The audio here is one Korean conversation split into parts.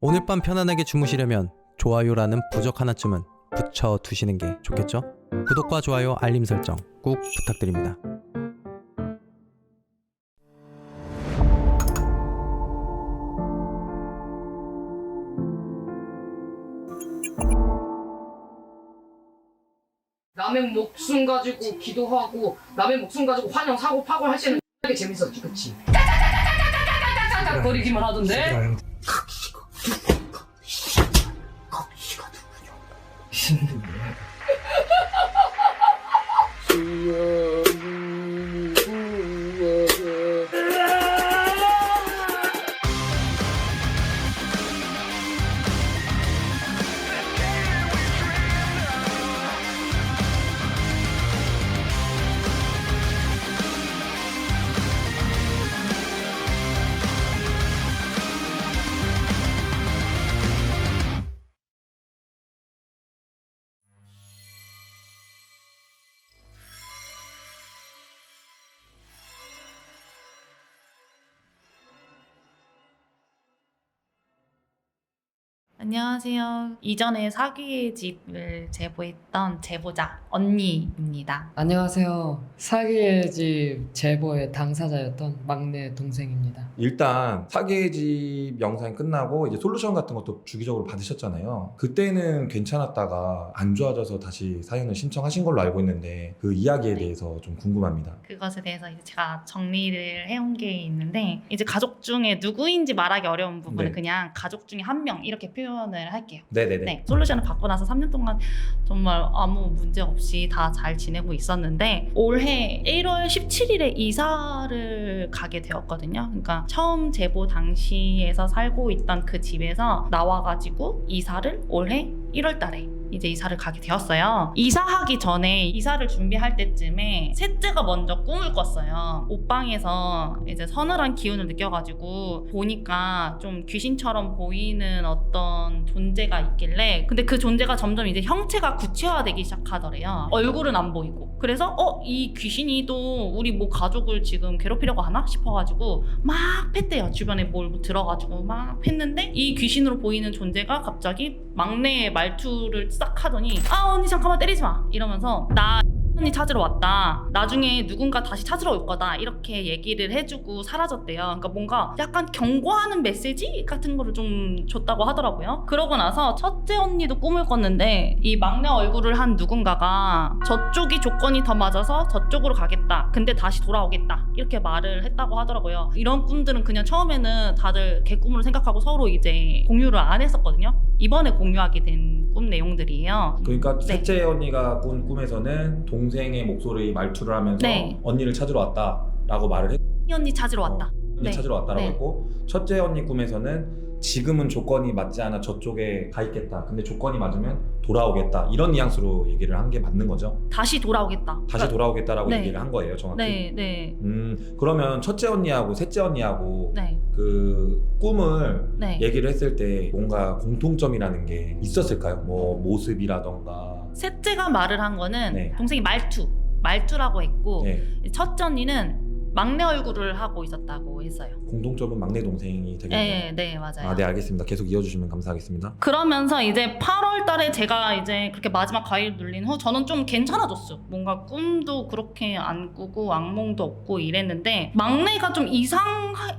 오늘 밤 편안하게 주무시려면 좋아요라는 부적 하나쯤은 붙여두시는 게 좋겠죠? 구독과 좋아요, 알림 설정 꼭 부탁드립니다. 남의 목숨 가지고 기도하고 남의 목숨 가지고 환영 사고 파고 할 때는 되게 재밌었지, 그치? 짜자자자자자자자 거리기만 하던데. 안녕하세요. 이전에 사기의 집을 제보했던 제보자 언니입니다. 안녕하세요. 사기의 집 제보의 당사자였던 막내 동생입니다. 일단 사기의 집 영상이 끝나고 이제 솔루션 같은 것도 주기적으로 받으셨잖아요. 그때는 괜찮았다가 안 좋아져서 다시 사연을 신청하신 걸로 알고 있는데 그 이야기에 네. 대해서 좀 궁금합니다. 그것에 대해서 이제 제가 정리를 해온 게 있는데 이제 가족 중에 누구인지 말하기 어려운 부분은 네. 그냥 가족 중에 한 명 이렇게 표현을 할게요. 네네네. 네, 솔루션을 받고 나서 3년 동안 정말 아무 문제 없이 다 잘 지내고 있었는데 올해 1월 17일에 이사를 가게 되었거든요. 그러니까 처음 제보 당시에서 살고 있던 그 집에서 나와가지고 이사를 올해 1월 달에 이제 이사를 가게 되었어요. 이사하기 전에 이사를 준비할 때쯤에 셋째가 먼저 꿈을 꿨어요. 옷방에서 이제 서늘한 기운을 느껴가지고 보니까 좀 귀신처럼 보이는 어떤 존재가 있길래 근데 그 존재가 점점 이제 형체가 구체화되기 시작하더래요. 얼굴은 안 보이고. 그래서 이 귀신이 또 우리 뭐 가족을 지금 괴롭히려고 하나 싶어가지고 막 팼대요. 주변에 뭘 들어가지고 막 팼는데 이 귀신으로 보이는 존재가 갑자기 막내의 말투를 싹 하더니 언니 잠깐만 때리지 마 이러면서 나 언니 찾으러 왔다. 나중에 누군가 다시 찾으러 올 거다. 이렇게 얘기를 해주고 사라졌대요. 그러니까 뭔가 약간 경고하는 메시지 같은 거를 좀 줬다고 하더라고요. 그러고 나서 첫째 언니도 꿈을 꿨는데 이 막내 얼굴을 한 누군가가 저쪽이 조건이 더 맞아서 저쪽으로 가겠다. 근데 다시 돌아오겠다. 이렇게 말을 했다고 하더라고요. 이런 꿈들은 그냥 처음에는 다들 개꿈으로 생각하고 서로 이제 공유를 안 했었거든요. 이번에 공유하게 된 꿈 내용들이에요. 그러니까 네. 셋째 언니가 꾼 꿈에서는 동생의 목소리 말투를 하면서 네. 언니를 찾으러 왔다라고 말을 했고 이 언니 찾으러 왔다. 언니 네. 찾으러 왔다라고 네. 했고 첫째 언니 꿈에서는 지금은 조건이 맞지 않아 저쪽에 가 있겠다. 근데 조건이 맞으면 돌아오겠다. 이런 뉘앙스로 얘기를 한 게 맞는 거죠. 다시 돌아오겠다. 다시 돌아오겠다라고 네. 얘기를 한 거예요, 정확히. 네. 그러면 첫째 언니하고 셋째 언니하고 네. 그 꿈을 네. 얘기를 했을 때 뭔가 공통점이라는 게 있었을까요? 뭐 모습이라던가. 셋째가 말을 한 거는 네. 동생이 말투라고 했고 네. 첫째 언니는 막내 얼굴을 하고 있었다고 했어요. 공통점은 막내 동생이 되겠네요. 네, 맞아요. 네, 알겠습니다. 계속 이어주시면 감사하겠습니다. 그러면서 이제 8월 달에 제가 이제 그렇게 마지막 과일 눌린 후 저는 좀 괜찮아졌어요. 뭔가 꿈도 그렇게 안 꾸고 악몽도 없고 이랬는데 막내가 좀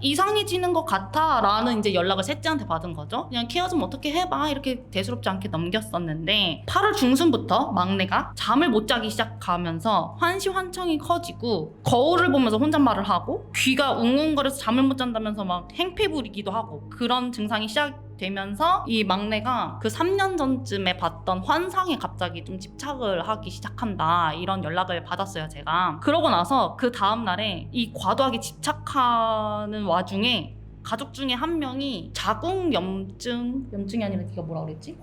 이상해지는 것 같아 라는 이제 연락을 셋째한테 받은 거죠. 그냥 케어 좀 어떻게 해봐 이렇게 대수롭지 않게 넘겼었는데 8월 중순부터 막내가 잠을 못 자기 시작하면서 환시환청이 커지고 거울을 보면서 혼잣말을 하고 귀가 웅웅거려서 잠을 못 잔다면서 막 행패 부리기도 하고 그런 증상이 시작되면서 이 막내가 그 3년 전쯤에 봤던 환상에 갑자기 좀 집착을 하기 시작한다 이런 연락을 받았어요 제가. 그러고 나서 그 다음날에 이 과도하게 집착하는 와중에 가족 중에 한 명이 자궁염증이 아니라 네가 뭐라 그랬지?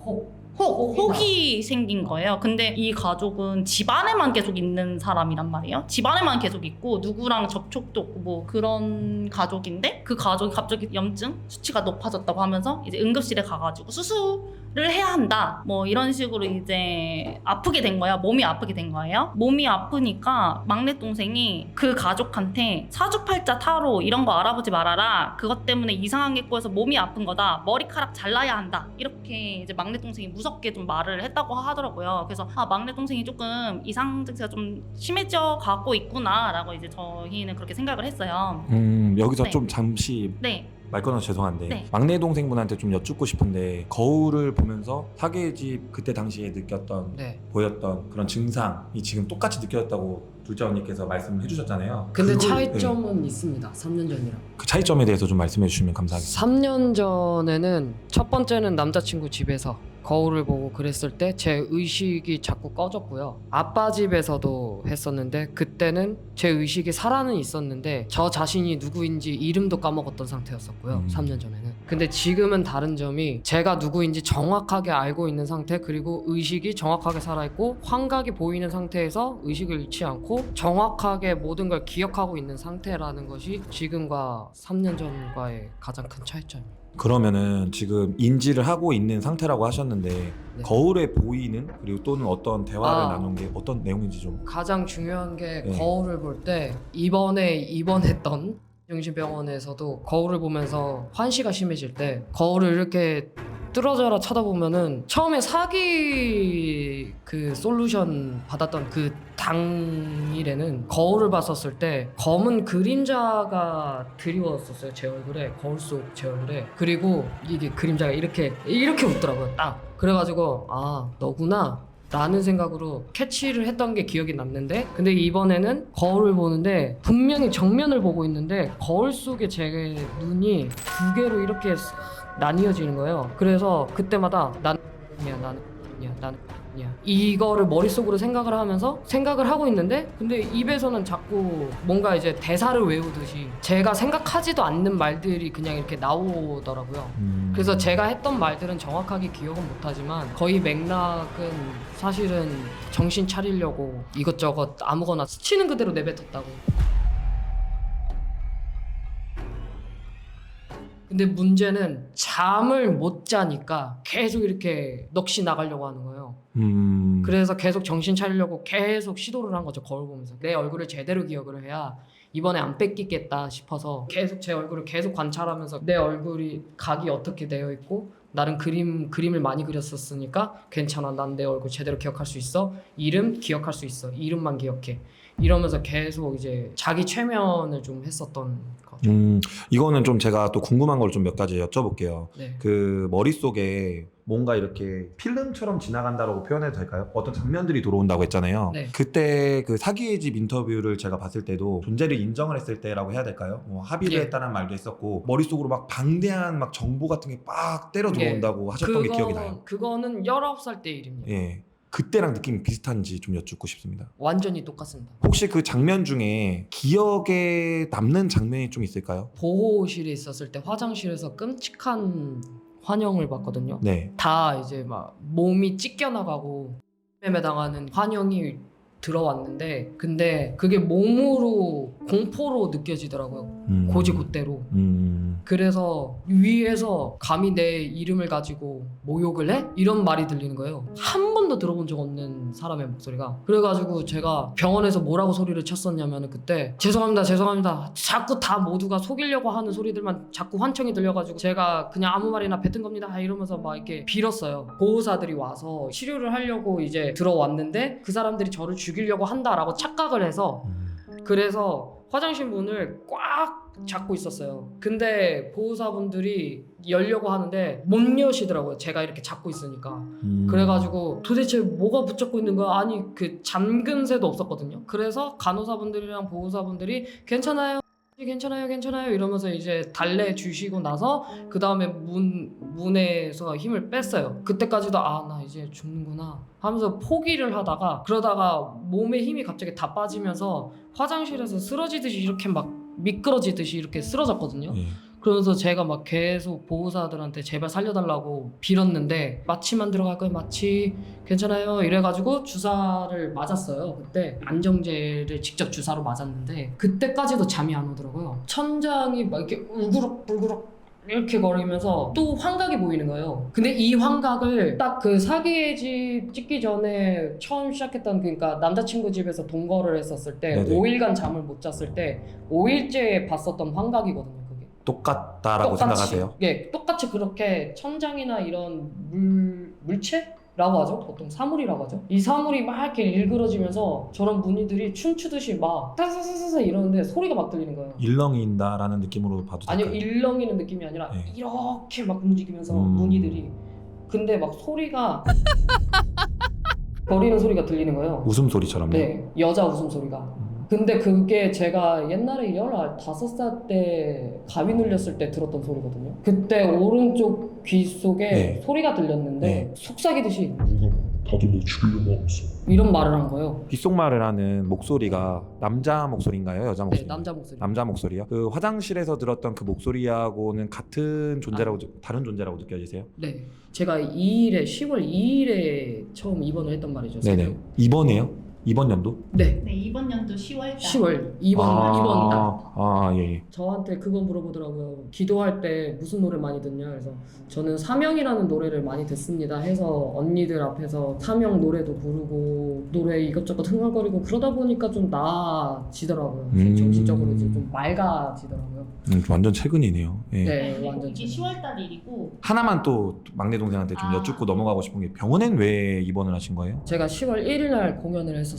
혹이 생긴 거예요. 근데 이 가족은 집안에만 계속 있는 사람이란 말이에요. 집안에만 계속 있고 누구랑 접촉도 없고 뭐 그런 가족인데 그 가족이 갑자기 염증 수치가 높아졌다고 하면서 이제 응급실에 가가지고 수술 해야 한다. 뭐 이런 식으로 이제 아프게 된 거예요. 몸이 아프게 된 거예요. 몸이 아프니까 막내 동생이 그 가족한테 사주팔자 타로 이런 거 알아보지 말아라. 그것 때문에 이상한 게 꼬여서 몸이 아픈 거다. 머리카락 잘라야 한다. 이렇게 이제 막내 동생이 무섭게 좀 말을 했다고 하더라고요. 그래서 막내 동생이 조금 이상 증세가 좀 심해져 가고 있구나라고 이제 저희는 그렇게 생각을 했어요. 여기서 네. 좀 잠시 네. 말 끊어서 죄송한데 네. 막내 동생분한테 좀 여쭙고 싶은데 거울을 보면서 사계의 집 그때 당시에 느꼈던 네. 보였던 그런 증상이 지금 똑같이 느껴졌다고 둘째 언니께서 말씀해 주셨잖아요. 근데 그걸- 차이점은 네. 있습니다. 3년 전이랑. 그 차이점에 대해서 좀 말씀해 주시면 감사하겠습니다. 3년 전에는 첫 번째는 남자친구 집에서 거울을 보고 그랬을 때 제 의식이 자꾸 꺼졌고요. 아빠 집에서도 했었는데 그때는 제 의식이 살아는 있었는데 저 자신이 누구인지 이름도 까먹었던 상태였었고요. 3년 전에는. 근데 지금은 다른 점이 제가 누구인지 정확하게 알고 있는 상태, 그리고 의식이 정확하게 살아있고 환각이 보이는 상태에서 의식을 잃지 않고 정확하게 모든 걸 기억하고 있는 상태라는 것이 지금과 3년 전과의 가장 큰 차이점입니다. 그러면은 지금 인지를 하고 있는 상태라고 하셨는데 네. 거울에 보이는 그리고 또는 어떤 대화를 아. 나눈 게 어떤 내용인지 좀 가장 중요한 게 네. 거울을 볼 때 이번에 입원했던 정신병원에서도 거울을 보면서 환시가 심해질 때 거울을 이렇게 뚫어져라 쳐다보면은 처음에 사기 그 솔루션 받았던 그 당일에는 거울을 봤었을 때 검은 그림자가 드리웠었어요. 제 얼굴에, 거울 속 제 얼굴에. 그리고 이게 그림자가 이렇게 웃더라고요. 딱 그래가지고 아 너구나 라는 생각으로 캐치를 했던 게 기억이 남는데, 근데 이번에는 거울을 보는데 분명히 정면을 보고 있는데 거울 속에 제 눈이 두 개로 이렇게 나뉘어지는 거예요. 그래서 그때마다 나는 이거를 머릿속으로 생각을 하면서 생각을 하고 있는데, 근데 입에서는 자꾸 뭔가 이제 대사를 외우듯이 제가 생각하지도 않는 말들이 그냥 이렇게 나오더라고요. 그래서 제가 했던 말들은 정확하게 기억은 못하지만 거의 맥락은 사실은 정신 차리려고 이것저것 아무거나 스치는 그대로 내뱉었다고. 근데 문제는 잠을 못 자니까 계속 이렇게 넋이 나가려고 하는 거예요. 그래서 계속 정신 차리려고 계속 시도를 한 거죠. 거울 보면서 내 얼굴을 제대로 기억을 해야 이번에 안 뺏기겠다 싶어서 계속 제 얼굴을 계속 관찰하면서 내 얼굴이 각이 어떻게 되어 있고 나는 그림을 많이 그렸었으니까 괜찮아, 난 내 얼굴 제대로 기억할 수 있어, 이름 기억할 수 있어, 이름만 기억해, 이러면서 계속 이제 자기 최면을 좀 했었던 거죠. 이거는 좀 제가 또 궁금한 걸 좀 몇 가지 여쭤볼게요. 네. 그 머릿속에 뭔가 이렇게 필름처럼 지나간다라고 표현해도 될까요? 어떤 장면들이 들어온다고 했잖아요. 네. 그때 그 사기의 집 인터뷰를 제가 봤을 때도 존재를 인정을 했을 때라고 해야 될까요? 뭐 합의를 예. 했다는 말도 했었고 머릿속으로 막 방대한 막 정보 같은 게 빡 때려 들어온다고 하셨던 게 기억이 나요. 그거는 19살 때 일입니다. 예. 그때랑 느낌이 비슷한지 좀 여쭙고 싶습니다. 완전히 똑같습니다. 혹시 그 장면 중에 기억에 남는 장면이 좀 있을까요? 보호실에 있었을 때 화장실에서 끔찍한 환영을 봤거든요. 네. 다 이제 막 몸이 찢겨나가고 매매당하는 환영이 들어왔는데, 근데 그게 몸으로 공포로 느껴지더라고요. 고지곳대로. 그래서 위에서 감히 내 이름을 가지고 모욕을 해? 이런 말이 들리는 거예요. 한 번도 들어본 적 없는 사람의 목소리가. 그래가지고 제가 병원에서 뭐라고 소리를 쳤었냐면 그때 죄송합니다 자꾸 다 모두가 속이려고 하는 소리들만 자꾸 환청이 들려가지고 제가 그냥 아무 말이나 뱉은 겁니다 이러면서 막 이렇게 빌었어요. 보호사들이 와서 치료를 하려고 이제 들어왔는데 그 사람들이 저를 죽이려고 한다라고 착각을 해서, 그래서 화장실 문을 꽉 잡고 있었어요. 근데 보호사분들이 열려고 하는데 못 여시더라고요. 제가 이렇게 잡고 있으니까. 그래가지고 도대체 뭐가 붙잡고 있는 거야? 아니 그 잠근 새도 없었거든요. 그래서 간호사분들이랑 보호사분들이 괜찮아요 이러면서 이제 달래주시고 나서 그 다음에 문에서 힘을 뺐어요. 그때까지도 아 나 이제 죽는구나 하면서 포기를 하다가, 그러다가 몸에 힘이 갑자기 다 빠지면서 화장실에서 쓰러지듯이 이렇게 막 미끄러지듯이 이렇게 쓰러졌거든요. 예. 그러면서 제가 막 계속 보호사들한테 제발 살려달라고 빌었는데 마취만 들어갈 거예요, 마취 괜찮아요 이래가지고 주사를 맞았어요. 그때 안정제를 직접 주사로 맞았는데 그때까지도 잠이 안 오더라고요. 천장이 막 이렇게 울그럭불그럭 이렇게 거리면서 또 환각이 보이는 거예요. 근데 이 환각을 딱 그 사기의 집 찍기 전에 처음 시작했던, 그러니까 남자친구 집에서 동거를 했었을 때 네네. 5일간 잠을 못 잤을 때 5일째 봤었던 환각이거든요. 그게 똑같다라고 생각하세요? 예, 똑같이 그렇게 천장이나 이런 물체라고 하죠. 보통 사물이라고 하죠. 이 사물이 막 이렇게 일그러지면서 저런 무늬들이 춤추듯이 막 사사사사 이러는데 소리가 막 들리는 거예요. 일렁인다라는 느낌으로 봐도 아니요, 될까요? 일렁이는 느낌이 아니라 네. 이렇게 막 움직이면서 음. 무늬들이. 근데 막 소리가 거리는 소리가 들리는 거예요. 웃음소리처럼요? 네, 여자 웃음소리가. 근데 그게 제가 옛날에 15살 때 가위 눌렸을 때 들었던 소리거든요. 그때 오른쪽 귀 속에 네. 소리가 들렸는데 네. 속삭이듯이 다들 너 죽이려고 하고 있어. 이런 말을 한 거예요. 귓속말을 하는 목소리가 남자 목소리인가요? 여자 목소리? 네, 남자 목소리. 남자 목소리요? 그 화장실에서 들었던 그 목소리하고는 같은 존재라고 다른 존재라고 느껴지세요? 네, 제가 10월 2일에 처음 입원을 했단 말이죠. 네네. 이번에요? 이번 연도? 네, 네, 이번 연도 10월 10월 2번 달. 예. 저한테 그거 물어보더라고요. 기도할 때 무슨 노래 많이 듣냐? 그래서 저는 사명이라는 노래를 많이 듣습니다 해서 언니들 앞에서 사명 노래도 부르고 노래 이것저것 흥얼거리고 그러다 보니까 좀 나아지더라고요. 정신적으로 이제 좀 맑아지더라고요. 완전 최근이네요. 예. 네, 완전. 이게 10월 달 일이고 하나만 또 막내 동생한테 좀 여쭙고 넘어가고 싶은 게 병원엔 왜 입원을 하신 거예요? 제가 10월 1일 날 공연을 했었습니다.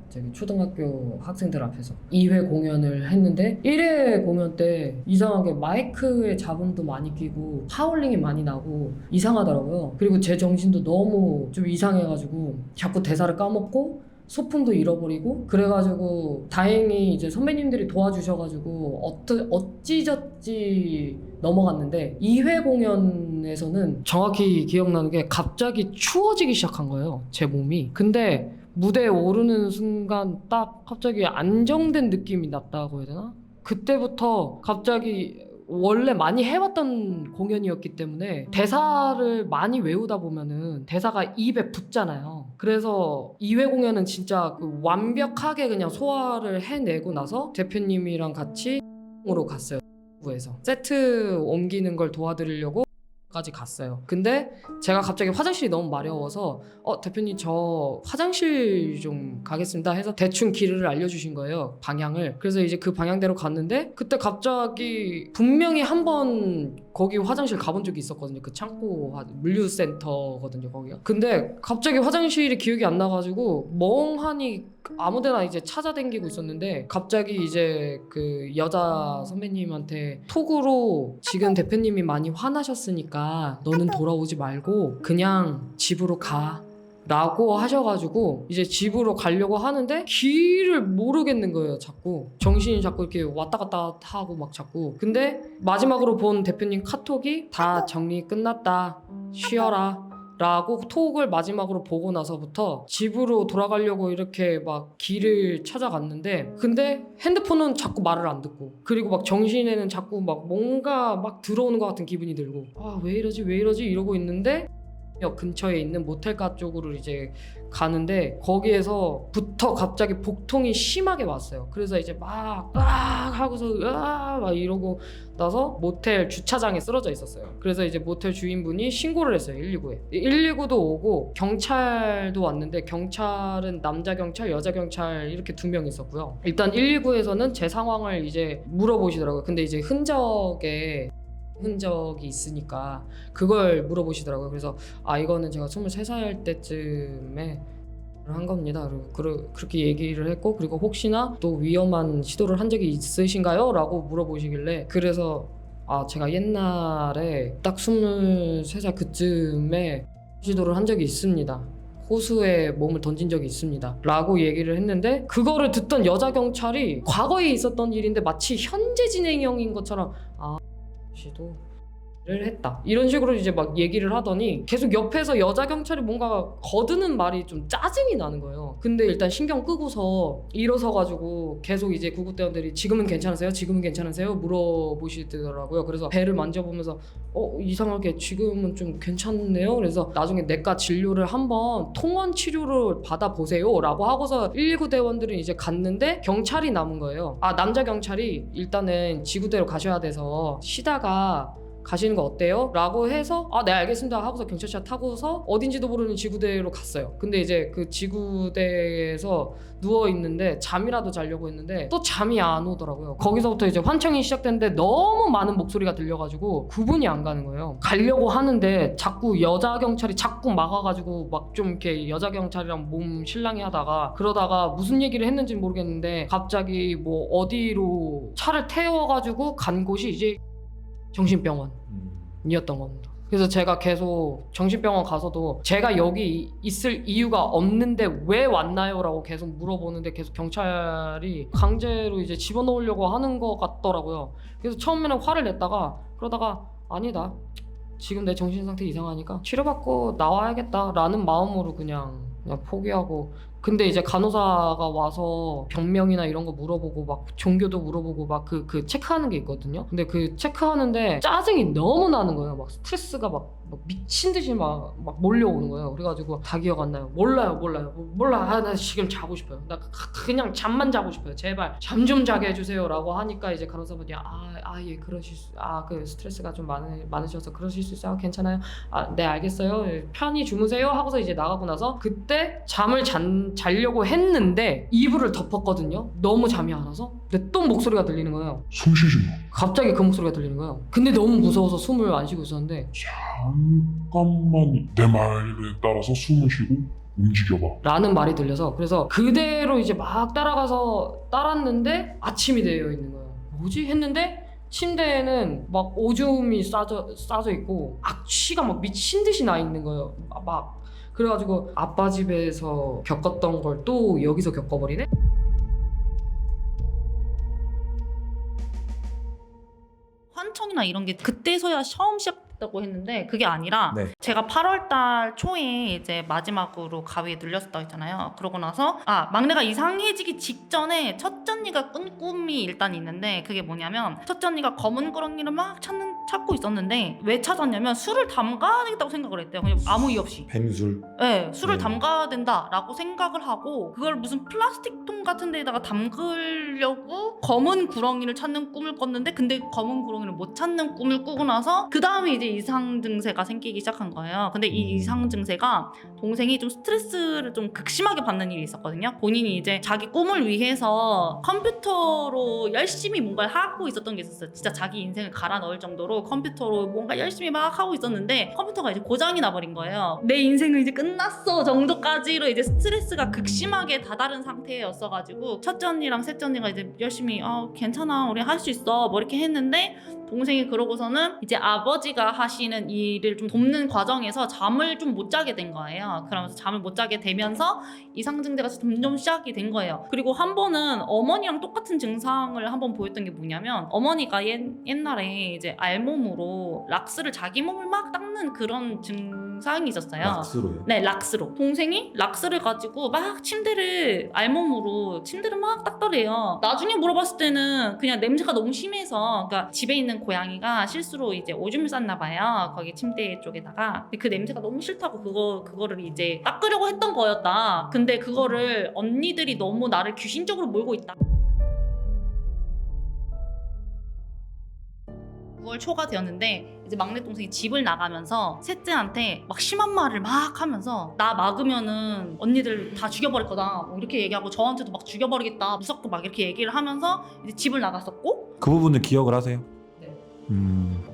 저기 초등학교 학생들 앞에서 2회 공연을 했는데 1회 공연 때 이상하게 마이크에 잡음도 많이 끼고 하울링이 많이 나고 이상하더라고요. 그리고 제 정신도 너무 좀 이상해가지고 자꾸 대사를 까먹고 소품도 잃어버리고 그래가지고 다행히 이제 선배님들이 도와주셔가지고 어찌저찌 넘어갔는데 2회 공연에서는 정확히 기억나는 게 갑자기 추워지기 시작한 거예요, 제 몸이. 근데 무대에 오르는 순간 딱 갑자기 안정된 느낌이 났다고 해야 되나? 그때부터 갑자기 원래 많이 해왔던 공연이었기 때문에 대사를 많이 외우다 보면은 대사가 입에 붙잖아요. 그래서 2회 공연은 진짜 그 완벽하게 그냥 소화를 해내고 나서 대표님이랑 같이 으로 갔어요. 에서 세트 옮기는 걸 도와드리려고 까지 갔어요. 근데 제가 갑자기 화장실이 너무 마려워서 대표님 저 화장실 좀 가겠습니다 해서 대충 길을 알려주신 거예요, 방향을. 그래서 이제 그 방향대로 갔는데 그때 갑자기 분명히 한 번 거기 화장실 가본 적이 있었거든요. 그 창고 물류센터거든요, 거기가. 근데 갑자기 화장실이 기억이 안 나가지고 멍하니 아무데나 이제 찾아다니고 있었는데 갑자기 이제 그 여자 선배님한테 톡으로 지금 대표님이 많이 화나셨으니까 너는 돌아오지 말고 그냥 집으로 가 라고 하셔가지고 이제 집으로 가려고 하는데 길을 모르겠는 거예요. 자꾸 정신이 자꾸 이렇게 왔다 갔다 하고 막 자꾸. 근데 마지막으로 본 대표님 카톡이 다 정리 끝났다, 쉬어라 라고 톡을 마지막으로 보고 나서부터 집으로 돌아가려고 이렇게 막 길을 찾아갔는데 근데 핸드폰은 자꾸 말을 안 듣고 그리고 막 정신에는 자꾸 막 뭔가 막 들어오는 것 같은 기분이 들고 왜 이러지 이러고 있는데 역 근처에 있는 모텔가 쪽으로 이제 가는데 거기에서부터 갑자기 복통이 심하게 왔어요. 그래서 이제 막 하고서 막 이러고 나서 모텔 주차장에 쓰러져 있었어요. 그래서 이제 모텔 주인분이 신고를 했어요, 119에. 119도 오고 경찰도 왔는데 경찰은 남자 경찰, 여자 경찰 이렇게 2명 있었고요. 일단 119에서는 제 상황을 이제 물어보시더라고요. 근데 이제 흔적이 있으니까 그걸 물어보시더라고요. 그래서 이거는 제가 23살 때쯤에 한 겁니다. 그렇게 얘기를 했고 그리고 혹시나 또 위험한 시도를 한 적이 있으신가요? 라고 물어보시길래 그래서 제가 옛날에 딱 23살 그쯤에 시도를 한 적이 있습니다. 호수에 몸을 던진 적이 있습니다 라고 얘기를 했는데 그거를 듣던 여자 경찰이 과거에 있었던 일인데 마치 현재 진행형인 것처럼 시도를 했다 이런 식으로 이제 막 얘기를 하더니 계속 옆에서 여자 경찰이 뭔가 거드는 말이 좀 짜증이 나는 거예요. 근데 일단 신경 끄고서 일어서가지고 계속 이제 구급대원들이 지금은 괜찮으세요? 물어보시더라고요. 그래서 배를 만져보면서 이상하게 지금은 좀 괜찮네요. 그래서 나중에 내과 진료를 한번 통원 치료를 받아보세요 라고 하고서 119 대원들은 이제 갔는데 경찰이 남은 거예요. 남자 경찰이 일단은 지구대로 가셔야 돼서 쉬다가 가시는 거 어때요? 라고 해서 네 알겠습니다 하고서 경찰차 타고서 어딘지도 모르는 지구대로 갔어요. 근데 이제 그 지구대에서 누워있는데 잠이라도 자려고 했는데 또 잠이 안 오더라고요. 거기서부터 이제 환청이 시작됐는데 너무 많은 목소리가 들려가지고 구분이 안 가는 거예요. 가려고 하는데 자꾸 여자 경찰이 자꾸 막아가지고 막 좀 이렇게 여자 경찰이랑 몸 실랑이 하다가 그러다가 무슨 얘기를 했는지 모르겠는데 갑자기 뭐 어디로 차를 태워가지고 간 곳이 이제 정신병원이었던 겁니다. 그래서 제가 계속 정신병원 가서도 제가 여기 있을 이유가 없는데 왜 왔나요? 라고 계속 물어보는데 계속 경찰이 강제로 이제 집어넣으려고 하는 것 같더라고요. 그래서 처음에는 화를 냈다가 그러다가 아니다. 지금 내 정신 상태 이상하니까 치료받고 나와야겠다라는 마음으로 그냥 포기하고 근데 이제 간호사가 와서 병명이나 이런 거 물어보고 막 종교도 물어보고 막 그 체크하는 게 있거든요. 근데 그 체크하는데 짜증이 너무 나는 거예요. 막 스트레스가 막 미친 듯이 막 몰려오는 거예요. 그래가지고 다 기억 안 나요. 몰라. 나 지금 자고 싶어요. 나 그냥 잠만 자고 싶어요. 제발 잠 좀 자게 해주세요. 라고 하니까 이제 간호사분이 예 그러실 수 그 스트레스가 좀 많으셔서 그러실 수 있어요. 괜찮아요. 네 알겠어요. 편히 주무세요. 하고서 이제 나가고 나서 그때 잠을 자려고 했는데 이불을 덮었거든요. 너무 잠이 안 와서. 근데 또 목소리가 들리는 거예요. 숨 쉬지 마. 갑자기 그 목소리가 들리는 거예요. 근데 너무 무서워서 숨을 안 쉬고 있었는데 잠깐만 내 말에 따라서 숨을 쉬고 움직여봐. 라는 말이 들려서 그래서 그대로 이제 막 따라가서 따랐는데 아침이 되어 있는 거예요. 뭐지? 했는데 침대에는 막 오줌이 싸져 있고 악취가 막 미친 듯이 나 있는 거예요. 막 그래가지고 아빠 집에서 겪었던 걸 또 여기서 겪어버리네? 환청이나 이런 게 그때서야 처음 시작됐다고 했는데 그게 아니라 네. 제가 8월달 초에 이제 마지막으로 가위에 눌렸었다고 했잖아요. 그러고 나서 막내가 이상해지기 직전에 첫째 언니가 꾼 꿈이 일단 있는데 그게 뭐냐면 첫째 언니가 검은 구렁이를 막 찾고 있었는데 왜 찾았냐면 술을 담가야 되겠다고 생각을 했대요. 그냥 아무 이유 없이. 뱀술. 네, 술을 네. 담가야 된다라고 생각을 하고 그걸 무슨 플라스틱 통 같은 데다가 담그려고 검은 구렁이를 찾는 꿈을 꿨는데 근데 검은 구렁이를 못 찾는 꿈을 꾸고 나서 그 다음에 이제 이상 증세가 생기기 시작한 거예요. 근데 이 이상 증세가 동생이 좀 스트레스를 좀 극심하게 받는 일이 있었거든요. 본인이 이제 자기 꿈을 위해서 컴퓨터로 열심히 뭔가를 하고 있었던 게 있었어요. 진짜 자기 인생을 갈아 넣을 정도로 컴퓨터로 뭔가 열심히 막 하고 있었는데 컴퓨터가 이제 고장이 나버린 거예요. 내 인생은 이제 끝났어 정도까지로 이제 스트레스가 극심하게 다다른 상태였어가지고 첫째 언니랑 셋째 언니가 이제 열심히 괜찮아 우리 할 수 있어 뭐 이렇게 했는데 동생이 그러고서는 이제 아버지가 하시는 일을 좀 돕는 과정에서 잠을 좀 못 자게 된 거예요. 그러면서 잠을 못 자게 되면서 이상 증세가 점점 시작이 된 거예요. 그리고 한 번은 어머니랑 똑같은 증상을 한번 보였던 게 뭐냐면 어머니가 옛날에 이제 알몸으로 락스를 자기 몸을 막 닦는 그런 증상이 있었어요. 락스로요? 네, 락스로. 동생이 락스를 가지고 막 침대를 알몸으로 침대를 막 닦더래요. 나중에 물어봤을 때는 그냥 냄새가 너무 심해서 그러니까 집에 있는 고양이가 실수로 이제 오줌을 쌌나 봐요. 거기 침대 쪽에다가. 근데 그 냄새가 너무 싫다고 그거를 이제 닦으려고 했던 거였다. 근데 그거를 언니들이 너무 나를 귀신적으로 몰고 있다. 9월 초가 되었는데 이제 막내 동생이 집을 나가면서 셋째한테 막 심한 말을 막 하면서 나 막으면은 언니들 다 죽여버릴 거다 뭐 이렇게 얘기하고 저한테도 막 죽여버리겠다 무섭고 막 이렇게 얘기를 하면서 이제 집을 나갔었고 그 부분을 기억을 하세요? 네.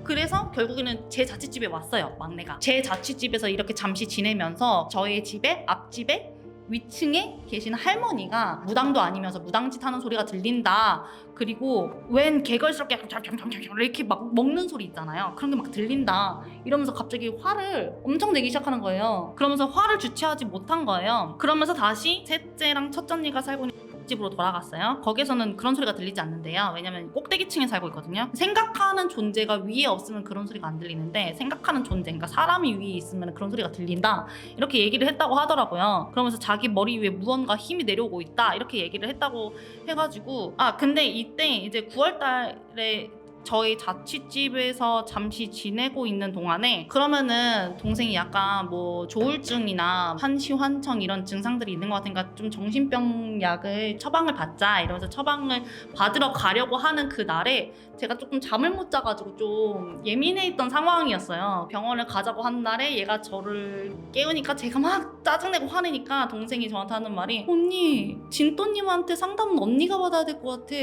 그래서 결국에는 제 자취집에 왔어요. 막내가 제 자취집에서 이렇게 잠시 지내면서 저희 집에 앞집에 위층에 계신 할머니가 무당도 아니면서 무당짓 하는 소리가 들린다. 그리고 웬 개걸스럽게 이렇게 막 먹는 소리 있잖아요. 그런 게 막 들린다. 이러면서 갑자기 화를 엄청 내기 시작하는 거예요. 그러면서 화를 주체하지 못한 거예요. 그러면서 다시 셋째랑 첫째 언니가 살고 있는 집으로 돌아갔어요. 거기서는 그런 소리가 들리지 않는데요. 왜냐면 꼭대기층에 살고 있거든요. 생각하는 존재가 위에 없으면 그런 소리가 안 들리는데 생각하는 존재, 그러니까 사람이 위에 있으면 그런 소리가 들린다. 이렇게 얘기를 했다고 하더라고요. 그러면서 자기 머리 위에 무언가 힘이 내려오고 있다. 이렇게 얘기를 했다고 해가지고 근데 이때 이제 9월 달에 저희 자취집에서 잠시 지내고 있는 동안에 그러면은 동생이 약간 뭐 조울증이나 환시환청 이런 증상들이 있는 것 같으니까 좀 정신병 약을 처방을 받자 이러면서 처방을 받으러 가려고 하는 그 날에 제가 조금 잠을 못 자가지고 좀 예민해 있던 상황이었어요. 병원을 가자고 한 날에 얘가 저를 깨우니까 제가 막 짜증내고 화내니까 동생이 저한테 하는 말이 언니 진또님한테 상담은 언니가 받아야 될 것 같아.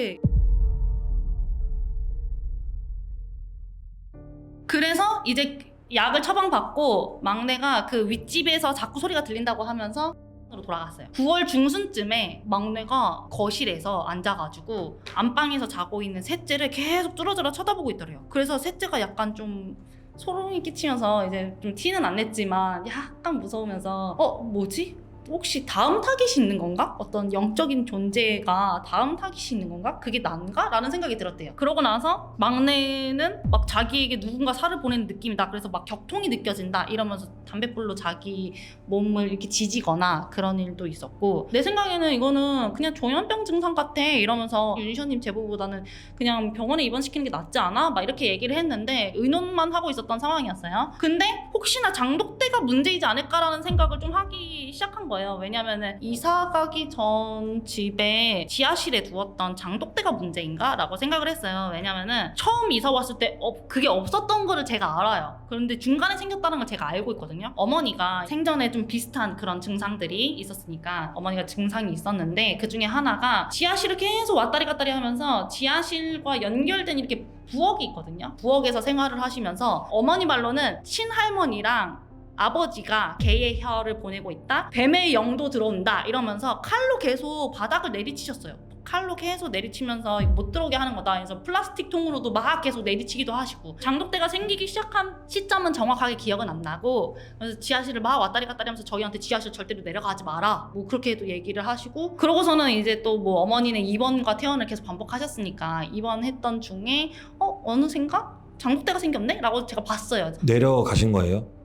그래서 이제 약을 처방받고 막내가 그 윗집에서 자꾸 소리가 들린다고 하면서 으로 돌아갔어요. 9월 중순쯤에 막내가 거실에서 앉아가지고 안방에서 자고 있는 셋째를 계속 뚫어져라 쳐다보고 있더래요. 그래서 셋째가 약간 좀 소름이 끼치면서 이제 좀 티는 안 냈지만 약간 무서우면서 뭐지? 혹시 다음 타깃이 있는 건가? 어떤 영적인 존재가 다음 타깃이 있는 건가? 그게 난가? 라는 생각이 들었대요. 그러고 나서 막내는 막 자기에게 누군가 살을 보내는 느낌이다. 그래서 막 격통이 느껴진다. 이러면서 담뱃불로 자기 몸을 이렇게 지지거나 그런 일도 있었고 내 생각에는 이거는 그냥 조현병 증상 같아. 이러면서 윤시원님 제보보다는 그냥 병원에 입원시키는 게 낫지 않아? 막 이렇게 얘기를 했는데 의논만 하고 있었던 상황이었어요. 근데 혹시나 장독대가 문제이지 않을까라는 생각을 좀 하기 시작한 거예요. 왜냐면은 이사 가기 전 집에 지하실에 두었던 장독대가 문제인가? 라고 생각을 했어요. 왜냐면은 처음 이사 왔을 때 그게 없었던 거를 제가 알아요. 그런데 중간에 생겼다는 걸 제가 알고 있거든요. 어머니가 생전에 좀 비슷한 그런 증상들이 있었으니까 어머니가 증상이 있었는데 그 중에 하나가 지하실을 계속 왔다리 갔다리 하면서 지하실과 연결된 이렇게 부엌이 있거든요. 부엌에서 생활을 하시면서 어머니 말로는 친할머니랑 아버지가 개의 혀를 보내고 있다. 뱀의 영도 들어온다. 이러면서 칼로 계속 바닥을 내리치셨어요. 칼로 계속 내리치면서 못 들어오게 하는 거다. 그래서 플라스틱 통으로도 막 계속 내리치기도 하시고 장독대가 생기기 시작한 시점은 정확하게 기억은 안 나고 그래서 지하실을 막 왔다리 갔다리 하면서 저희한테 지하실 절대로 내려가지 마라. 뭐 그렇게도 얘기를 하시고 그러고서는 이제 또 뭐 어머니는 입원과 퇴원을 계속 반복하셨으니까 입원했던 중에 어느샌가 장독대가 생겼네? 라고 제가 봤어요. 내려가신 거예요?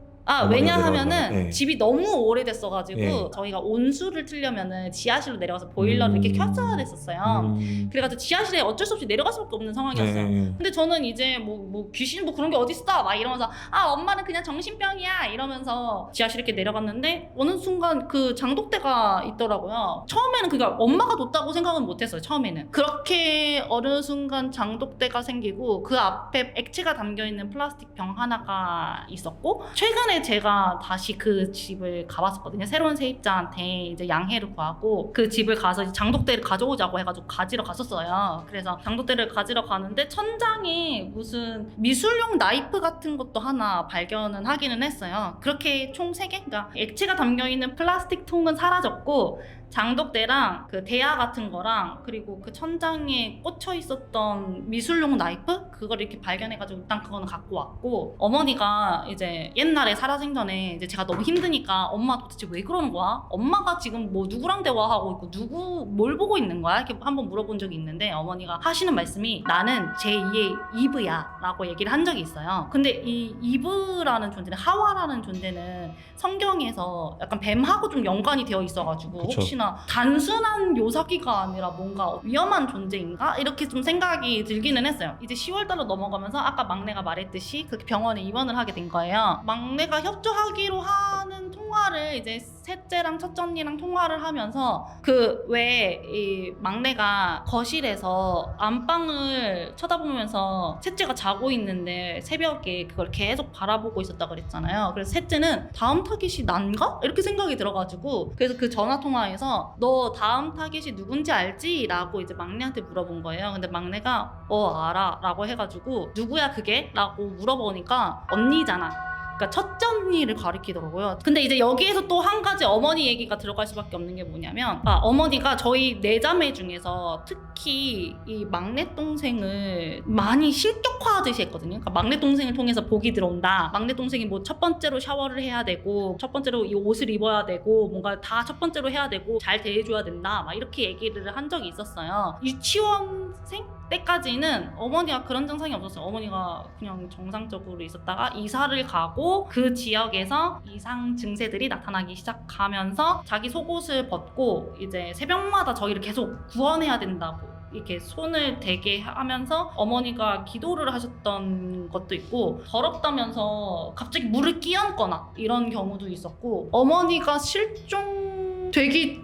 왜냐하면은 네. 집이 너무 오래됐어가지고 네. 저희가 온수를 틀려면은 지하실로 내려가서 보일러를 이렇게 켰어야 됐었어요. 그래가지고 지하실에 어쩔 수 없이 내려갈 수밖에 없는 상황이었어요. 근데 저는 이제 뭐 귀신 뭐 그런 게 어딨어 막 이러면서 엄마는 그냥 정신병이야 이러면서 지하실에 이렇게 내려갔는데 어느 순간 그 장독대가 있더라고요. 처음에는 그게 엄마가 뒀다고 생각은 못했어요. 처음에는 그렇게 어느 순간 장독대가 생기고 그 앞에 액체가 담겨있는 플라스틱 병 하나가 있었고 최근에 제가 다시 그 집을 가봤었거든요. 새로운 세입자한테 이제 양해를 구하고 그 집을 가서 이제 장독대를 가져오자고 해가지고 가지러 갔었어요. 그래서 장독대를 가지러 가는데 천장에 무슨 미술용 나이프 같은 것도 하나 발견은 하기는 했어요. 그렇게 총 3개? 그러니까 액체가 담겨있는 플라스틱 통은 사라졌고 장독대랑 그 대야 같은 거랑 그리고 그 천장에 꽂혀 있었던 미술용 나이프? 그걸 이렇게 발견해가지고 일단 그거는 갖고 왔고 어머니가 이제 옛날에 살아생전에 이제 제가 너무 힘드니까 엄마 도대체 왜 그러는 거야? 엄마가 지금 뭐 누구랑 대화하고 있고 누구 뭘 보고 있는 거야? 이렇게 한번 물어본 적이 있는데 어머니가 하시는 말씀이 나는 제2의 이브야 라고 얘기를 한 적이 있어요. 근데 이 이브라는 존재는 하와라는 존재는 성경에서 약간 뱀하고 좀 연관이 되어 있어가지고 그쵸. 혹시나 단순한 요사기가 아니라 뭔가 위험한 존재인가? 이렇게 좀 생각이 들기는 했어요. 이제 10월달로 넘어가면서 아까 막내가 말했듯이 그렇게 병원에 입원을 하게 된 거예요. 막내가 협조하기로 하는 통화를 이제 셋째랑 첫째 언니랑 통화를 하면서 그 왜 이 막내가 거실에서 안방을 쳐다보면서 셋째가 자고 있는데 새벽에 그걸 계속 바라보고 있었다 그랬잖아요. 그래서 셋째는 다음 타깃이 난가? 이렇게 생각이 들어가지고 그래서 그 전화 통화에서 너 다음 타깃이 누군지 알지? 라고 이제 막내한테 물어본 거예요. 근데 막내가 알아 라고 해가지고 누구야 그게? 라고 물어보니까 언니잖아. 그러니까 첫째 언니를 가리키더라고요. 근데 이제 여기에서 또 한 가지 어머니 얘기가 들어갈 수밖에 없는 게 뭐냐면 어머니가 저희 4자매 중에서 특히 이 막내 동생을 많이 신격화하듯이 했거든요. 그러니까 막내 동생을 통해서 복이 들어온다. 막내 동생이 뭐 첫 번째로 샤워를 해야 되고 첫 번째로 이 옷을 입어야 되고 뭔가 다 첫 번째로 해야 되고 잘 대해줘야 된다. 막 이렇게 얘기를 한 적이 있었어요. 유치원생 때까지는 어머니가 그런 증상이 없었어요. 어머니가 그냥 정상적으로 있었다가 이사를 가고 그 지역에서 이상 증세들이 나타나기 시작하면서 자기 속옷을 벗고 이제 새벽마다 저희를 계속 구원해야 된다고 이렇게 손을 대게 하면서 어머니가 기도를 하셨던 것도 있고, 더럽다면서 갑자기 물을 끼얹거나 이런 경우도 있었고, 어머니가 실종되기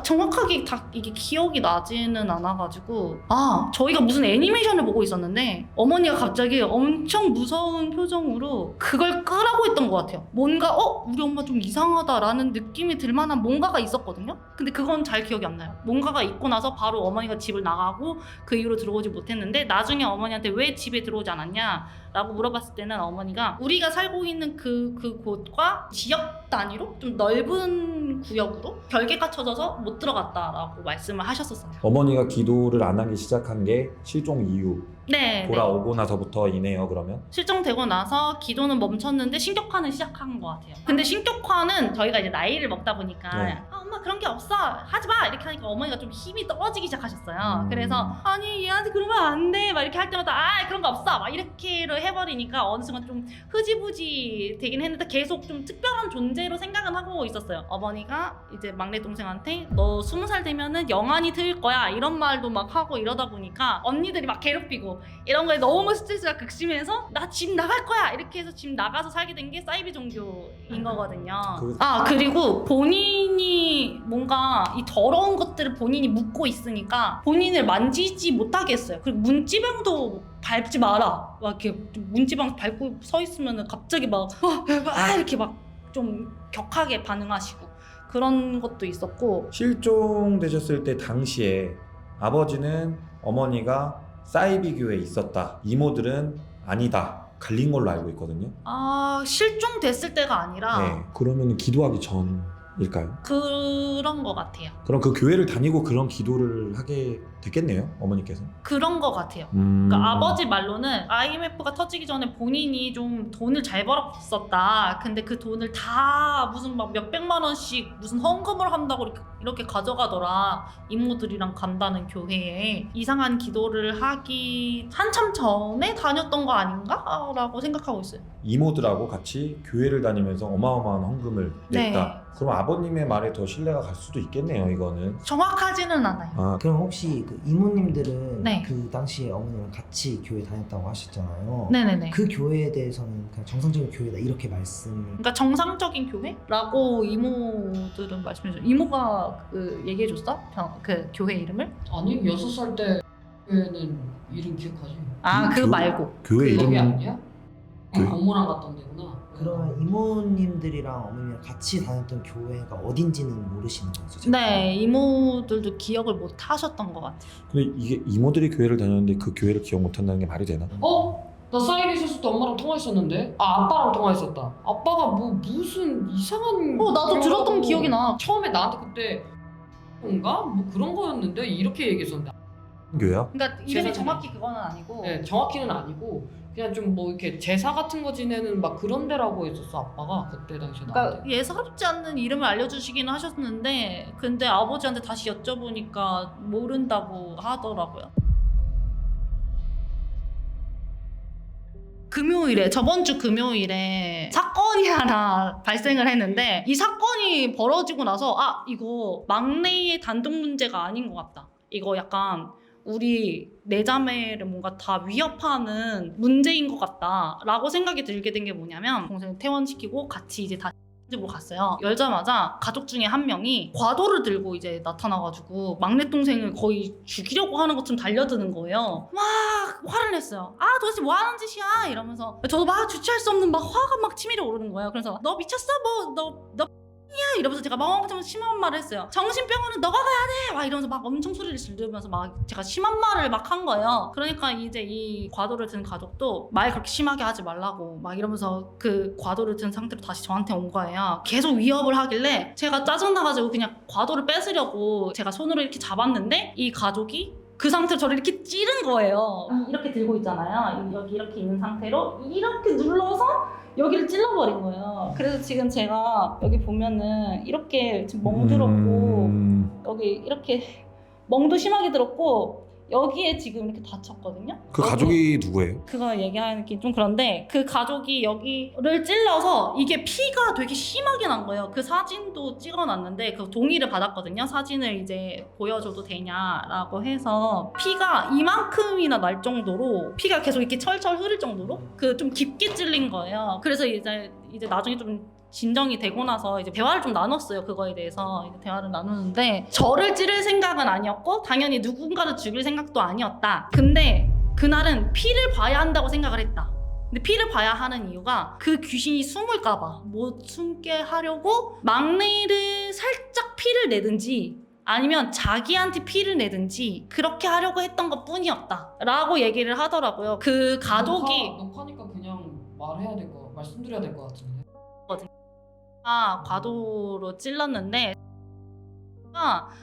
정확하게 다 이게 기억이 나지는 않아가지고, 저희가 무슨 애니메이션을 보고 있었는데 어머니가 갑자기 엄청 무서운 표정으로 그걸 끄라고 했던 것 같아요. 뭔가 우리 엄마 좀 이상하다라는 느낌이 들 만한 뭔가가 있었거든요. 근데 그건 잘 기억이 안 나요. 뭔가가 있고 나서 바로 어머니가 집을 나가고 그 이후로 들어오지 못했는데, 나중에 어머니한테 왜 집에 들어오지 않았냐 라고 물어봤을 때는 어머니가 우리가 살고 있는 그 곳과 지역 단위로 좀 넓은 구역으로 결계가 쳐져서 못 들어갔다라고 말씀을 하셨었어요. 어머니가 기도를 안 하기 시작한 게 실종 이후 네. 돌아오고 나서부터이네요. 그러면 실종되고 나서 기도는 멈췄는데 신격화는 시작한 것 같아요. 근데 신격화는 저희가 이제 나이를 먹다 보니까 네. 엄마 그런 게 없어, 하지 마 이렇게 하니까 어머니가 좀 힘이 떨어지기 시작하셨어요. 그래서 아니 얘한테 그러면 안 돼 막 이렇게 할 때마다 그런 거 없어 막 이렇게를 해버리니까 어느 순간 좀 흐지부지 되긴 했는데 계속 좀 특별한 존재로 생각은 하고 있었어요. 어머니가 이제 막내 동생한테 너 20살 되면은 영안이 트일 거야 이런 말도 막 하고 이러다 보니까 언니들이 막 괴롭히고 이런 거에 너무 스트레스가 극심해서 나 집 나갈 거야 이렇게 해서 집 나가서 살게 된 게 사이비 종교인 거거든요. 그리고 본인이 뭔가 이 더러운 것들을 본인이 묻고 있으니까 본인을 만지지 못하게 했어요. 그리고 문지방도 밟지 마라 막 이렇게 문지방 밟고 서 있으면 갑자기 막 이렇게 막 좀 격하게 반응하시고 그런 것도 있었고. 실종되셨을 때 당시에 아버지는 어머니가 사이비교에 있었다, 이모들은 아니다, 갈린 걸로 알고 있거든요. 실종됐을 때가 아니라 네, 그러면 기도하기 전일까요? 그런 것 같아요. 그럼 그 교회를 다니고 그런 기도를 하게 됐겠네요, 어머니께서. 그런 것 같아요. 그러니까 아버지 말로는 IMF가 터지기 전에 본인이 좀 돈을 잘 벌었었다. 근데 그 돈을 다 무슨 막 몇백만 원씩 무슨 헌금을 한다고 이렇게 가져가더라. 이모들이랑 간다는 교회에 이상한 기도를 하기 한참 전에 다녔던 거 아닌가? 라고 생각하고 있어요. 이모들하고 같이 교회를 다니면서 어마어마한 헌금을 냈다. 네. 그럼 아버님의 말에 더 신뢰가 갈 수도 있겠네요, 이거는. 정확하지는 않아요. 그럼 혹시 그 이모님들은 네. 그 당시에 어머니랑 같이 교회 다녔다고 하셨잖아요. 네네네. 그 교회에 대해서는 그냥 정상적인 교회다 이렇게 말씀. 그러니까 정상적인 교회라고 이모들은 말씀해줘요. 이모가 얘기해줬어? 그 교회 이름을? 아니 6살 때 교회는 이름 기억하지? 그거 말고. 교회 그게 이름 아니야? 고모랑 갔던 데구나. 그러면 이모님들이랑 어머니랑 같이 다녔던 교회가 어딘지는 모르시는 거죠? 지금? 네, 이모들도 기억을 못 하셨던 것 같아요. 근데 이게 이모들이 교회를 다녔는데 그 교회를 기억 못 한다는 게 말이 되나? 나 사이비 있었을 때 엄마랑 통화했었는데? 아빠랑 통화했었다. 아빠가 무슨 이상한 나도 들었던 기억이 나. 처음에 나한테 그때 뭔가? 그런 거였는데 이렇게 얘기했었는데 교회야? 그러니까 이름이 제사지내. 정확히 그거는 아니고. 네, 정확히는 아니고 그냥 좀 이렇게 제사 같은 거 지내는 막 그런 데라고 했었어 아빠가 그때 당시에 나한테. 그러니까 예사롭지 않는 이름을 알려주시기는 하셨는데 근데 아버지한테 다시 여쭤보니까 모른다고 하더라고요. 저번 주 금요일에 사건이 하나 발생을 했는데 이 사건이 벌어지고 나서 이거 막내의 단독 문제가 아닌 것 같다. 이거 약간 우리 네 자매를 뭔가 다 위협하는 문제인 것 같다라고 생각이 들게 된 게 뭐냐면, 동생을 퇴원시키고 같이 이제 다 집으로 갔어요. 열자마자 가족 중에 한 명이 과도를 들고 이제 나타나가지고 막내 동생을 거의 죽이려고 하는 것처럼 달려드는 거예요. 막 화를 냈어요. 도대체 뭐 하는 짓이야 이러면서 저도 막 주체할 수 없는 막 화가 막 치밀어 오르는 거예요. 그래서 너 미쳤어? 너 야 이러면서 제가 막 엄청 심한 말을 했어요. 정신병원은 너가 가야 돼! 막 이러면서 막 엄청 소리를 지르면서 막 제가 심한 말을 막 한 거예요. 그러니까 이제 이 과도를 든 가족도 말 그렇게 심하게 하지 말라고 막 이러면서 그 과도를 든 상태로 다시 저한테 온 거예요. 계속 위협을 하길래 제가 짜증나가지고 그냥 과도를 뺏으려고 제가 손으로 이렇게 잡았는데 이 가족이 그 상태로 저를 이렇게 찌른 거예요. 이렇게 들고 있잖아요. 여기 이렇게 있는 상태로 이렇게 눌러서 여기를 찔러버린 거예요. 그래서 지금 제가 여기 보면은 이렇게 지금 멍들었고 여기 이렇게 멍도 심하게 들었고 여기에 지금 이렇게 다쳤거든요. 그 가족이 누구예요? 그거 얘기하기 좀 그런데 그 가족이 여기를 찔러서 이게 피가 되게 심하게 난 거예요. 그 사진도 찍어놨는데 그 동의를 받았거든요. 사진을 이제 보여줘도 되냐라고 해서 피가 이만큼이나 날 정도로 피가 계속 이렇게 철철 흐를 정도로 그 좀 깊게 찔린 거예요. 그래서 이제 나중에 좀 진정이 되고 나서 이제 대화를 좀 나눴어요. 그거에 대해서 이제 대화를 나누는데 저를 찌를 생각은 아니었고 당연히 누군가를 죽일 생각도 아니었다. 근데 그날은 피를 봐야 한다고 생각을 했다. 근데 피를 봐야 하는 이유가 그 귀신이 숨을까봐 못 숨게 하려고 막내를 살짝 피를 내든지 아니면 자기한테 피를 내든지 그렇게 하려고 했던 것 뿐이었다 라고 얘기를 하더라고요. 그 가족이 녹화니까 그냥 말씀드려야 될 것 같은데. 과도로 찔렀는데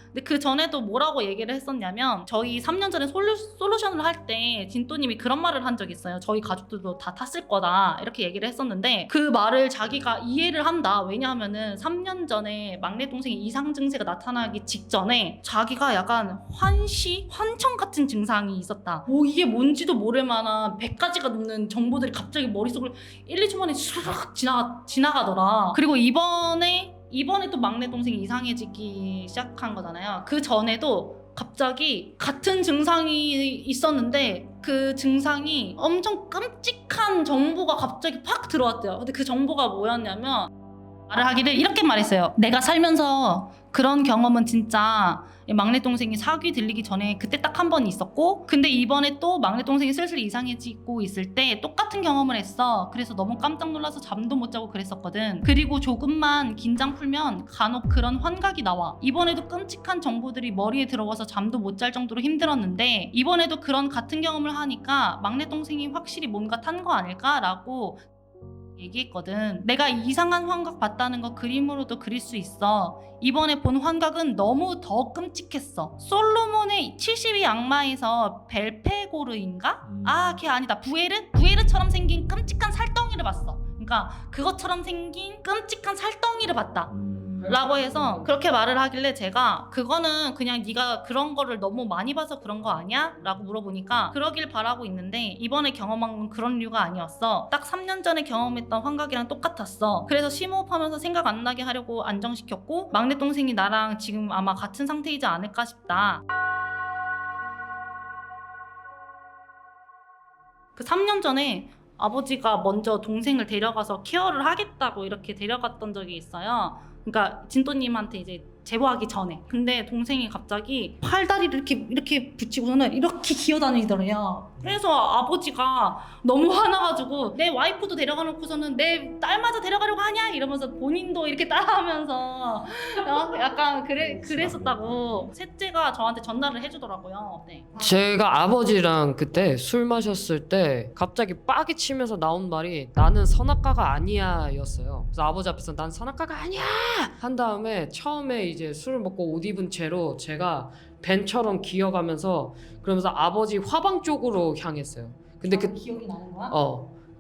근데 그 전에도 뭐라고 얘기를 했었냐면 저희 3년 전에 솔루션을 할 때 진또님이 그런 말을 한 적이 있어요. 저희 가족들도 다 탔을 거다 이렇게 얘기를 했었는데 그 말을 자기가 이해를 한다. 왜냐하면은 3년 전에 막내 동생이 이상 증세가 나타나기 직전에 자기가 약간 환청 같은 증상이 있었다. 뭐 이게 뭔지도 모를 만한 100가지가 넘는 정보들이 갑자기 머릿속을 1, 2초 만에 쑥 지나가더라. 그리고 이번에 또 막내 동생이 이상해지기 시작한 거잖아요. 그 전에도 갑자기 같은 증상이 있었는데 그 증상이 엄청 끔찍한 정보가 갑자기 팍 들어왔대요. 근데 그 정보가 뭐였냐면 말을 하기를 이렇게 말했어요. 내가 살면서 그런 경험은 진짜 막내 동생이 사귀 들리기 전에 그때 딱 한 번 있었고 근데 이번에 또 막내 동생이 슬슬 이상해지고 있을 때 똑같은 경험을 했어. 그래서 너무 깜짝 놀라서 잠도 못 자고 그랬었거든. 그리고 조금만 긴장 풀면 간혹 그런 환각이 나와. 이번에도 끔찍한 정보들이 머리에 들어와서 잠도 못 잘 정도로 힘들었는데 이번에도 그런 같은 경험을 하니까 막내 동생이 확실히 뭔가 탄 거 아닐까라고 얘기했거든. 내가 이상한 환각 봤다는 거 그림으로도 그릴 수 있어. 이번에 본 환각은 너무 더 끔찍했어. 솔로몬의 72 악마에서 벨페고르인가? 걔 아니다. 부에르처럼 생긴 끔찍한 살덩이를 봤어. 그러니까 그것처럼 생긴 끔찍한 살덩이를 봤다 라고 해서 그렇게 말을 하길래 제가 그거는 그냥 네가 그런 거를 너무 많이 봐서 그런 거 아니야? 라고 물어보니까 그러길 바라고 있는데 이번에 경험한 건 그런 이유가 아니었어. 딱 3년 전에 경험했던 환각이랑 똑같았어. 그래서 심호흡하면서 생각 안 나게 하려고 안정시켰고 막내 동생이 나랑 지금 아마 같은 상태이지 않을까 싶다. 그 3년 전에 아버지가 먼저 동생을 데려가서 케어를 하겠다고 이렇게 데려갔던 적이 있어요. 그러니까 진또님한테 이제 제보하기 전에. 근데 동생이 갑자기 팔다리를 이렇게 붙이고서는 이렇게 기어다니더래요. 그래서 아버지가 너무 화나가지고 내 와이프도 데려가놓고서는 내 딸마저 데려가려고 하냐 이러면서 본인도 이렇게 따라하면서 약간 그랬었다고 셋째가 저한테 전달을 해주더라고요. 네. 제가 아버지랑 그때 술 마셨을 때 갑자기 빡이 치면서 나온 말이 나는 선악과가 아니야 였어요. 그래서 아버지 앞에서 난 선악과가 아니야 한 다음에 처음에 이제 술을 먹고 옷 입은 채로 제가 벤처럼 기어가면서 그러면서 아버지 화방 쪽으로 향했어요. 근데 기억이 나는 거야?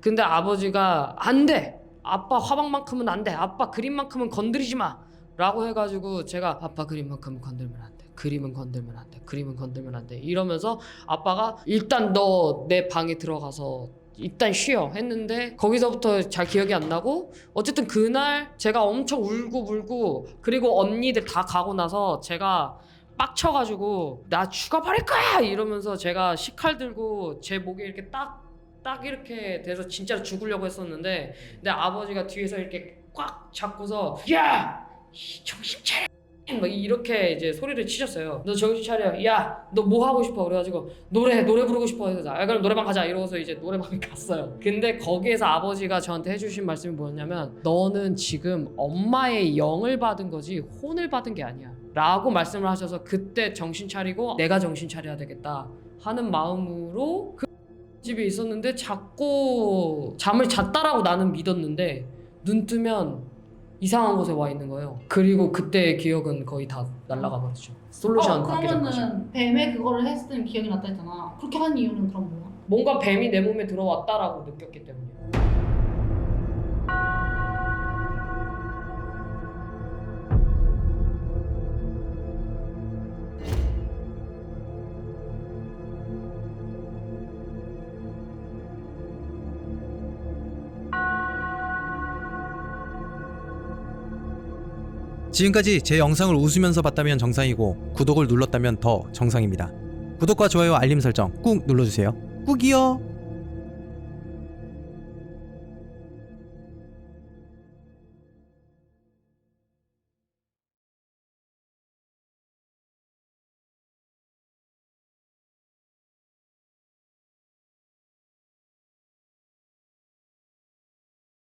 근데 아버지가 안 돼. 아빠 화방만큼은 안 돼. 아빠 그림만큼은 건드리지 마. 라고 해가지고 제가 아빠 그림만큼은 건들면 안 돼. 그림은 건들면 안 돼. 그림은 건들면 안 돼. 이러면서 아빠가 일단 너 내 방에 들어가서 일단 쉬어 했는데 거기서부터 잘 기억이 안 나고 어쨌든 그날 제가 엄청 울고 불고 그리고 언니들 다 가고 나서 제가 빡쳐가지고 나 죽어버릴 거야 이러면서 제가 식칼 들고 제 목에 이렇게 딱 이렇게 돼서 진짜로 죽으려고 했었는데 내 아버지가 뒤에서 이렇게 꽉 잡고서 야! 정신 차려! 막 이렇게 이제 소리를 치셨어요. 너 정신 차려. 야, 너 뭐 하고 싶어? 그래가지고 노래 부르고 싶어 해서 그럼 노래방 가자 이러고서 이제 노래방에 갔어요. 근데 거기에서 아버지가 저한테 해주신 말씀이 뭐였냐면 너는 지금 엄마의 영을 받은 거지 혼을 받은 게 아니야 라고 말씀을 하셔서 그때 정신 차리고 내가 정신 차려야 되겠다 하는 마음으로 그 집에 있었는데 자꾸 잠을 잤다라고 나는 믿었는데 눈 뜨면 이상한 곳에 와 있는 거예요. 그리고 그때의 기억은 거의 다 날아가 버렸죠. 솔루션 받기 전까지. 그러면은 뱀에 그거를 했을 때는 기억이 났다 했잖아. 그렇게 한 이유는 그럼 뭐야? 뭔가 뱀이 내 몸에 들어왔다라고 느꼈기 때문이에요. 지금까지 제 영상을 웃으면서 봤다면 정상이고 구독을 눌렀다면 더 정상입니다. 구독과 좋아요 알림 설정 꾹 눌러주세요. 꾹이요.